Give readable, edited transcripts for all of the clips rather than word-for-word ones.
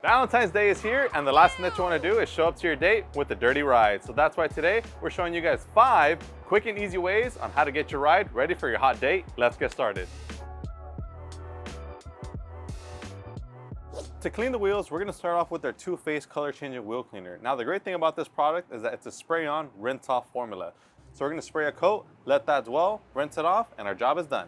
Valentine's Day is here, and the last thing that you want to do is show up to your date with a dirty ride. So that's why today we're showing you guys 5 quick and easy ways on how to get your ride ready for your hot date. Let's get started. To clean the wheels, we're going to start off with our two-phase color changing wheel cleaner. Now the great thing about this product is that it's a spray-on, rinse-off formula. So we're going to spray a coat, let that dwell, rinse it off, and our job is done.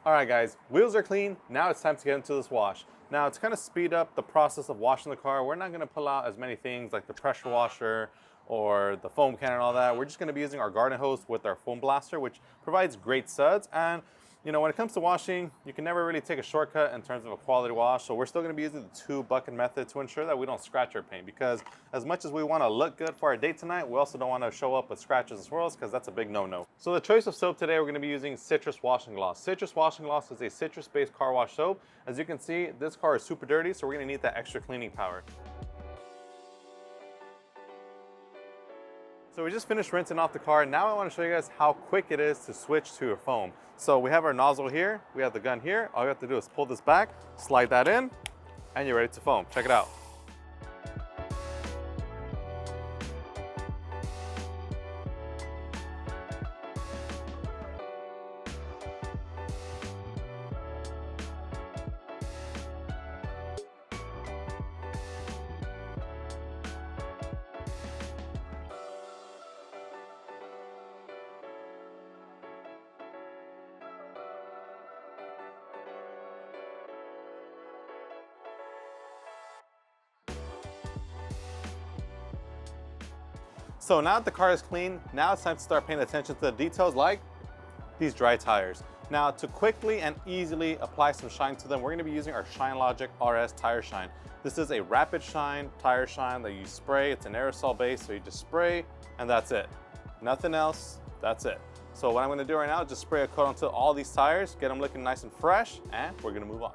Alright guys, wheels are clean, now it's time to get into this wash. Now to kind of speed up the process of washing the car, we're not going to pull out as many things like the pressure washer or the foam can and all that. We're just going to be using our garden hose with our foam blaster, which provides great suds. And you know, when it comes to washing, you can never really take a shortcut in terms of a quality wash. So we're still going to be using the 2-bucket method to ensure that we don't scratch our paint, because as much as we want to look good for our date tonight, we also don't want to show up with scratches and swirls, because that's a big no-no. So the choice of soap today, we're going to be using citrus washing gloss. Citrus washing gloss is a citrus-based car wash soap. As you can see, this car is super dirty, so we're going to need that extra cleaning power. So we just finished rinsing off the car. Now I want to show you guys how quick it is to switch to a foam. So we have our nozzle here, we have the gun here. All you have to do is pull this back, slide that in, and you're ready to foam. Check it out. So now that the car is clean, now it's time to start paying attention to the details like these dry tires. Now to quickly and easily apply some shine to them, we're going to be using our ShineLogic RS Tire Shine. This is a rapid shine, tire shine that you spray. It's an aerosol base, so you just spray and that's it. Nothing else, that's it. So what I'm going to do right now is just spray a coat onto all these tires, get them looking nice and fresh, and we're going to move on.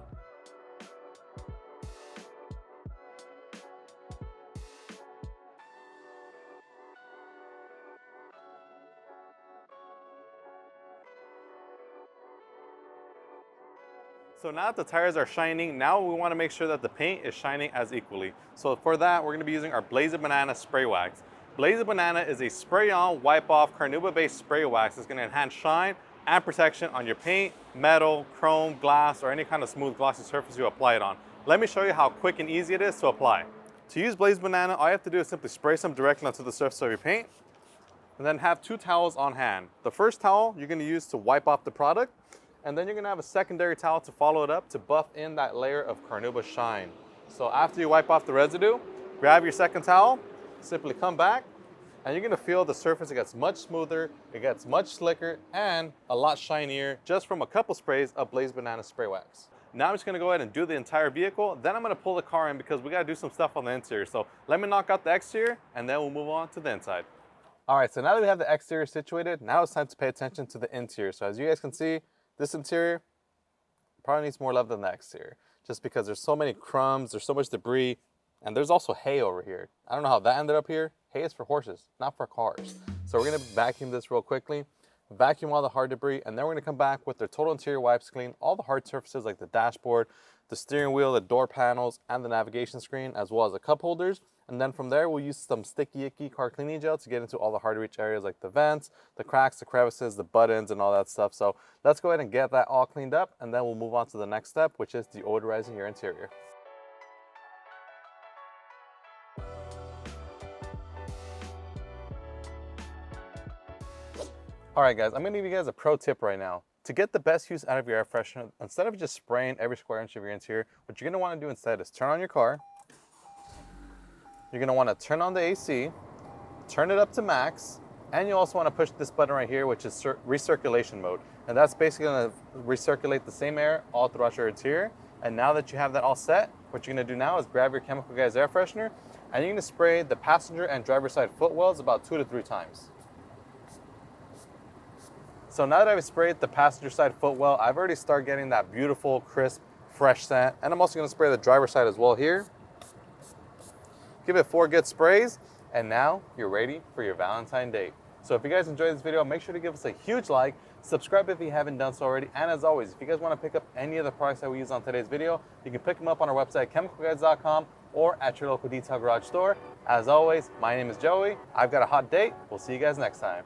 So now that the tires are shining, now we want to make sure that the paint is shining as equally. So for that, we're going to be using our Blazin Banana Spray Wax. Blazin Banana is a spray-on, wipe-off, carnauba-based spray wax that's going to enhance shine and protection on your paint, metal, chrome, glass, or any kind of smooth glossy surface you apply it on. Let me show you how quick and easy it is to apply. To use Blazin Banana, all you have to do is simply spray some directly onto the surface of your paint, and then have 2 towels on hand. The first towel you're going to use to wipe off the product, and then you're going to have a secondary towel to follow it up to buff in that layer of carnauba shine. So after you wipe off the residue, grab your second towel, simply come back, and you're going to feel the surface. It gets much smoother, it gets much slicker, and a lot shinier just from a couple sprays of Blazin Banana Spray Wax. Now I'm just going to go ahead and do the entire vehicle, then I'm going to pull the car in because we got to do some stuff on the interior. So let me knock out the exterior, and then we'll move on to the inside. All right, so now that we have the exterior situated, now it's time to pay attention to the interior. So as you guys can see, this interior probably needs more love than the exterior, just because there's so many crumbs, there's so much debris, and there's also hay over here. I don't know how that ended up here. Hay is for horses, not for cars. So we're gonna vacuum this real quickly, vacuum all the hard debris, and then we're gonna come back with the total interior wipes, clean all the hard surfaces like the dashboard, the steering wheel, the door panels, and the navigation screen, as well as the cup holders. And then from there, we'll use some sticky icky car cleaning gel to get into all the hard to reach areas like the vents, the cracks, the crevices, the buttons, and all that stuff. So let's go ahead and get that all cleaned up, and then we'll move on to the next step, which is deodorizing your interior. All right guys, I'm gonna give you guys a pro tip right now. To get the best use out of your air freshener, instead of just spraying every square inch of your interior, what you're gonna wanna do instead is turn on your car. You're gonna wanna turn on the AC, turn it up to max, and you also wanna push this button right here, which is recirculation mode. And that's basically gonna recirculate the same air all throughout your interior. And now that you have that all set, what you're gonna do now is grab your Chemical Guys air freshener, and you're gonna spray the passenger and driver's side footwells about 2 to 3 times. So now that I've sprayed the passenger side footwell, I've already started getting that beautiful, crisp, fresh scent. And I'm also gonna spray the driver's side as well here. Give it 4 good sprays, and now you're ready for your Valentine date. So if you guys enjoyed this video, make sure to give us a huge like, subscribe if you haven't done so already, and as always, if you guys want to pick up any of the products that we use on today's video, you can pick them up on our website, chemicalguides.com, or at your local detail garage store. As always, my name is Joey. I've got a hot date. We'll see you guys next time.